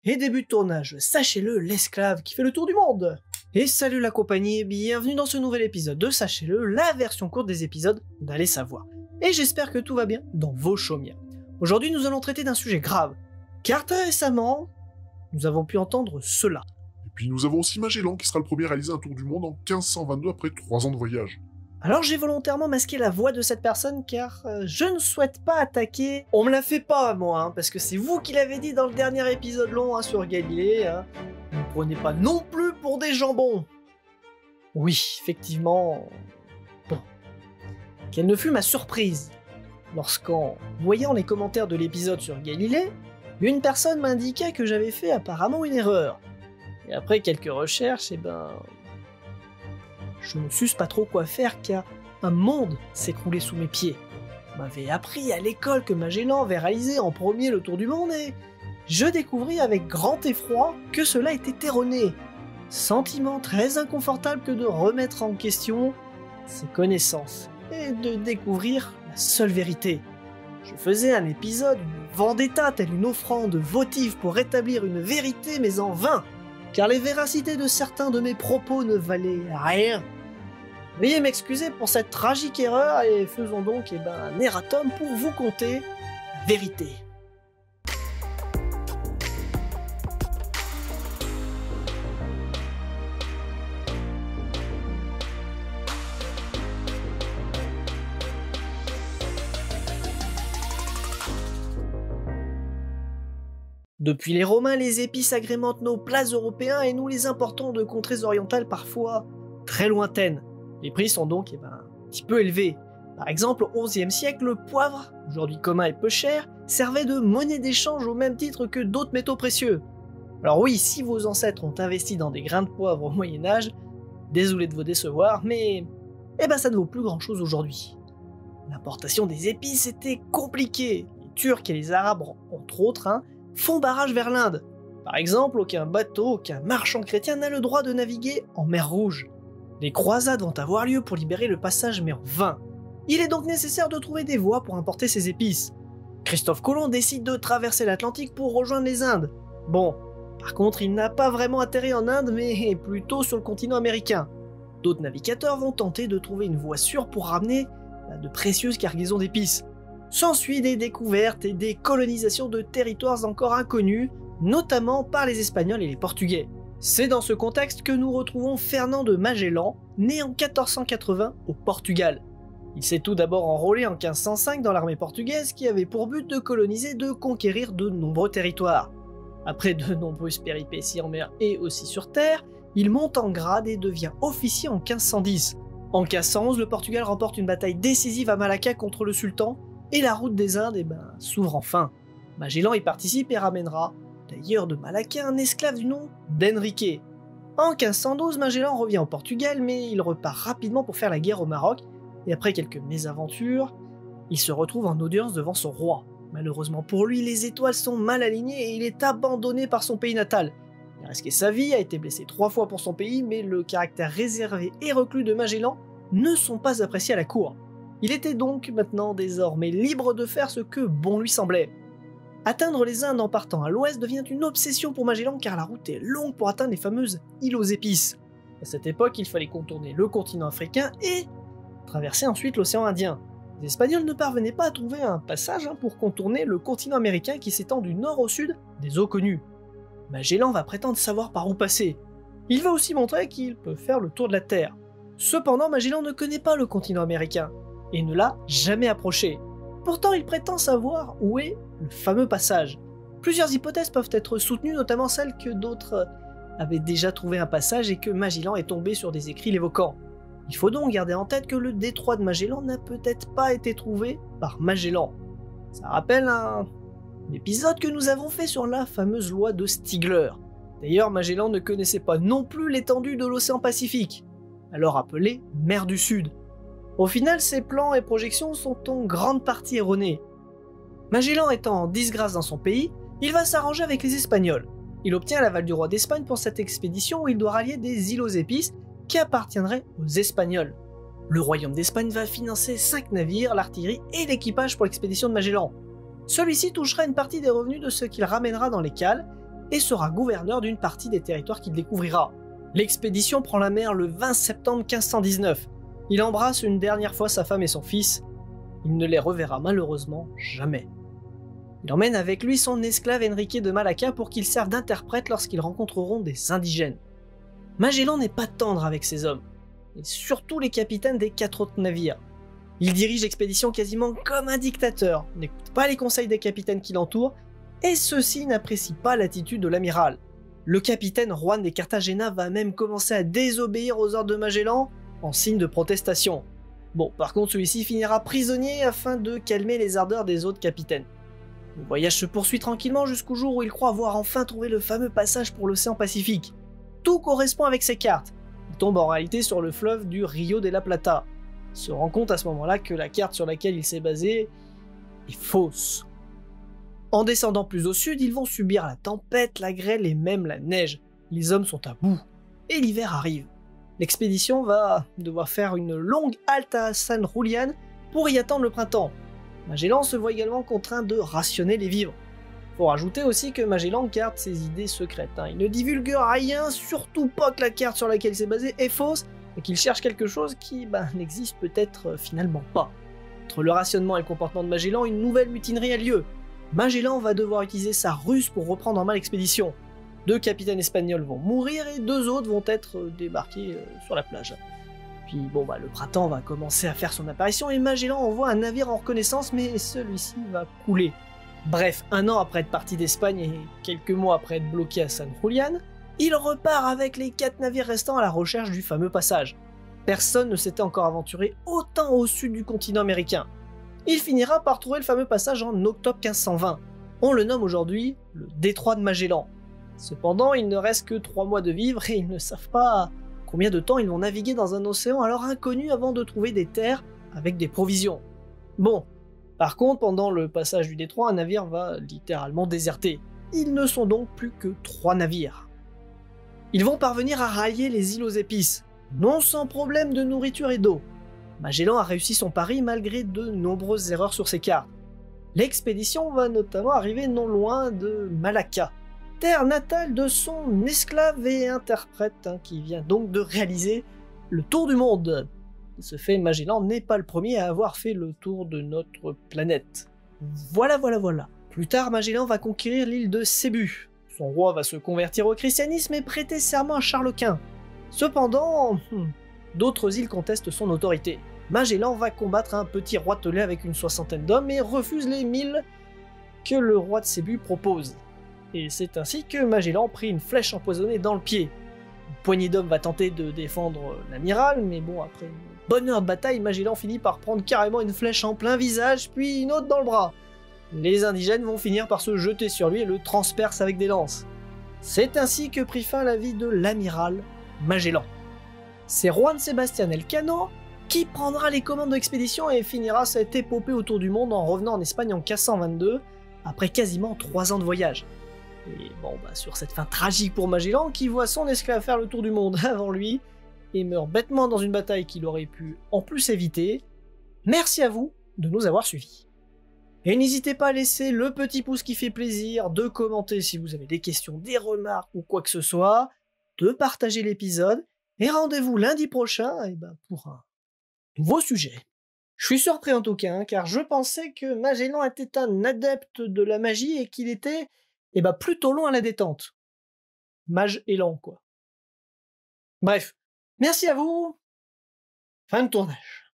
Et début de tournage, sachez-le, l'esclave qui fait le tour du monde. Et salut la compagnie, bienvenue dans ce nouvel épisode de Sachez-le, la version courte des épisodes d'Allez savoir. Et j'espère que tout va bien dans vos chaumières. Aujourd'hui nous allons traiter d'un sujet grave, car très récemment, nous avons pu entendre cela. Et puis nous avons aussi Magellan qui sera le premier à réaliser un tour du monde en 1522 après 3 ans de voyage. Alors j'ai volontairement masqué la voix de cette personne car je ne souhaite pas attaquer... On me la fait pas moi, parce que c'est vous qui l'avez dit dans le dernier épisode long sur Galilée. Ne me prenez pas non plus pour des jambons. Oui, effectivement... Bon. Quelle ne fut ma surprise lorsqu'en voyant les commentaires de l'épisode sur Galilée, une personne m'indiquait que j'avais fait apparemment une erreur. Et après quelques recherches, je ne susse pas trop quoi faire car un monde s'écroulait sous mes pieds. On m'avait appris à l'école que Magellan avait réalisé en premier le tour du monde et je découvris avec grand effroi que cela était erroné. Sentiment très inconfortable que de remettre en question ses connaissances et de découvrir la seule vérité. Je faisais un épisode, une vendetta telle une offrande votive pour rétablir une vérité mais en vain, car les véracités de certains de mes propos ne valaient rien. Veuillez m'excuser pour cette tragique erreur et faisons donc un erratum pour vous conter la vérité. Depuis les Romains, les épices agrémentent nos plats européens et nous les importons de contrées orientales parfois très lointaines. Les prix sont donc un petit peu élevés. Par exemple, au XIe siècle, le poivre, aujourd'hui commun et peu cher, servait de monnaie d'échange au même titre que d'autres métaux précieux. Alors oui, si vos ancêtres ont investi dans des grains de poivre au Moyen-Âge, désolé de vous décevoir, mais ça ne vaut plus grand-chose aujourd'hui. L'importation des épices était compliquée. Les Turcs et les Arabes, entre autres, font barrage vers l'Inde. Par exemple, aucun bateau, aucun marchand chrétien n'a le droit de naviguer en mer Rouge. Les croisades vont avoir lieu pour libérer le passage, mais en vain. Il est donc nécessaire de trouver des voies pour importer ces épices. Christophe Colomb décide de traverser l'Atlantique pour rejoindre les Indes. Bon, par contre, il n'a pas vraiment atterri en Inde, mais plutôt sur le continent américain. D'autres navigateurs vont tenter de trouver une voie sûre pour ramener de précieuses cargaisons d'épices. S'ensuit des découvertes et des colonisations de territoires encore inconnus, notamment par les Espagnols et les Portugais. C'est dans ce contexte que nous retrouvons Fernand de Magellan, né en 1480 au Portugal. Il s'est tout d'abord enrôlé en 1505 dans l'armée portugaise qui avait pour but de coloniser et de conquérir de nombreux territoires. Après de nombreuses péripéties en mer et aussi sur terre, il monte en grade et devient officier en 1510. En 1511, le Portugal remporte une bataille décisive à Malacca contre le sultan et la route des Indes s'ouvre enfin. Magellan y participe et ramènera d'ailleurs de Malacca un esclave du nom d'Henrique. En 1512, Magellan revient au Portugal, mais il repart rapidement pour faire la guerre au Maroc, et après quelques mésaventures, il se retrouve en audience devant son roi. Malheureusement pour lui, les étoiles sont mal alignées et il est abandonné par son pays natal. Il a risqué sa vie, a été blessé 3 fois pour son pays, mais le caractère réservé et reclus de Magellan ne sont pas appréciés à la cour. Il était donc maintenant désormais libre de faire ce que bon lui semblait. Atteindre les Indes en partant à l'ouest devient une obsession pour Magellan car la route est longue pour atteindre les fameuses îles aux épices. À cette époque, il fallait contourner le continent africain et traverser ensuite l'océan Indien. Les Espagnols ne parvenaient pas à trouver un passage pour contourner le continent américain qui s'étend du nord au sud des eaux connues. Magellan va prétendre savoir par où passer. Il va aussi montrer qu'il peut faire le tour de la Terre. Cependant, Magellan ne connaît pas le continent américain et ne l'a jamais approché. Pourtant, il prétend savoir où est le fameux passage. Plusieurs hypothèses peuvent être soutenues, notamment celle que d'autres avaient déjà trouvé un passage et que Magellan est tombé sur des écrits l'évoquant. Il faut donc garder en tête que le détroit de Magellan n'a peut-être pas été trouvé par Magellan. Ça rappelle un épisode que nous avons fait sur la fameuse loi de Stigler. D'ailleurs, Magellan ne connaissait pas non plus l'étendue de l'océan Pacifique, alors appelée mer du Sud. Au final, ses plans et projections sont en grande partie erronés. Magellan étant en disgrâce dans son pays, il va s'arranger avec les Espagnols. Il obtient l'aval du roi d'Espagne pour cette expédition où il doit rallier des îles aux épices qui appartiendraient aux Espagnols. Le royaume d'Espagne va financer 5 navires, l'artillerie et l'équipage pour l'expédition de Magellan. Celui-ci touchera une partie des revenus de ce qu'il ramènera dans les cales et sera gouverneur d'une partie des territoires qu'il découvrira. L'expédition prend la mer le 20 septembre 1519. Il embrasse une dernière fois sa femme et son fils. Il ne les reverra malheureusement jamais. Il emmène avec lui son esclave Enrique de Malacca pour qu'il serve d'interprète lorsqu'ils rencontreront des indigènes. Magellan n'est pas tendre avec ses hommes, et surtout les capitaines des 4 autres navires. Il dirige l'expédition quasiment comme un dictateur, n'écoute pas les conseils des capitaines qui l'entourent, et ceux-ci n'apprécient pas l'attitude de l'amiral. Le capitaine Juan de Cartagena va même commencer à désobéir aux ordres de Magellan en signe de protestation. Bon, par contre celui-ci finira prisonnier afin de calmer les ardeurs des autres capitaines. Le voyage se poursuit tranquillement jusqu'au jour où il croit avoir enfin trouvé le fameux passage pour l'océan Pacifique. Tout correspond avec ses cartes. Il tombe en réalité sur le fleuve du Rio de la Plata. Il se rend compte à ce moment-là que la carte sur laquelle il s'est basé est fausse. En descendant plus au sud, ils vont subir la tempête, la grêle et même la neige. Les hommes sont à bout. Et l'hiver arrive. L'expédition va devoir faire une longue halte à San Julián pour y attendre le printemps. Magellan se voit également contraint de rationner les vivres. Faut rajouter aussi que Magellan garde ses idées secrètes. Il ne divulgue rien, surtout pas que la carte sur laquelle il s'est basé est fausse, et qu'il cherche quelque chose qui n'existe peut-être finalement pas. Entre le rationnement et le comportement de Magellan, une nouvelle mutinerie a lieu. Magellan va devoir utiliser sa ruse pour reprendre en main l'expédition. 2 capitaines espagnols vont mourir et 2 autres vont être débarqués sur la plage. Puis le printemps va commencer à faire son apparition et Magellan envoie un navire en reconnaissance, mais celui-ci va couler. Bref, 1 an après être parti d'Espagne et quelques mois après être bloqué à San Julián, il repart avec les 4 navires restants à la recherche du fameux passage. Personne ne s'était encore aventuré autant au sud du continent américain. Il finira par trouver le fameux passage en octobre 1520. On le nomme aujourd'hui le détroit de Magellan. Cependant, il ne reste que 3 mois de vivre et ils ne savent pas combien de temps ils vont naviguer dans un océan alors inconnu avant de trouver des terres avec des provisions. Bon, par contre, pendant le passage du détroit, un navire va littéralement déserter. Ils ne sont donc plus que 3 navires. Ils vont parvenir à rallier les îles aux épices, non sans problème de nourriture et d'eau. Magellan a réussi son pari malgré de nombreuses erreurs sur ses cartes. L'expédition va notamment arriver non loin de Malacca, terre natale de son esclave et interprète, qui vient donc de réaliser le tour du monde. De ce fait, Magellan n'est pas le premier à avoir fait le tour de notre planète. Voilà. Plus tard, Magellan va conquérir l'île de Cébue. Son roi va se convertir au christianisme et prêter serment à Charles Quint. Cependant, d'autres îles contestent son autorité. Magellan va combattre un petit roitelet avec une 60aine d'hommes et refuse les 1000 que le roi de Cébue propose. Et c'est ainsi que Magellan prit une flèche empoisonnée dans le pied. Une poignée d'hommes va tenter de défendre l'amiral, mais après une bonne heure de bataille, Magellan finit par prendre carrément une flèche en plein visage, puis une autre dans le bras. Les indigènes vont finir par se jeter sur lui et le transpercent avec des lances. C'est ainsi que prit fin la vie de l'amiral Magellan. C'est Juan Sebastián Elcano qui prendra les commandes de l'expédition et finira cette épopée autour du monde en revenant en Espagne en 1522, après quasiment 3 ans de voyage. Et sur cette fin tragique pour Magellan, qui voit son esclave faire le tour du monde avant lui, et meurt bêtement dans une bataille qu'il aurait pu en plus éviter, merci à vous de nous avoir suivis. Et n'hésitez pas à laisser le petit pouce qui fait plaisir, de commenter si vous avez des questions, des remarques ou quoi que ce soit, de partager l'épisode, et rendez-vous lundi prochain pour un nouveau sujet. Je suis surpris en tout cas, car je pensais que Magellan était un adepte de la magie et qu'il était plutôt long à la détente. Mage et lent, quoi. Bref, merci à vous, fin de tournage.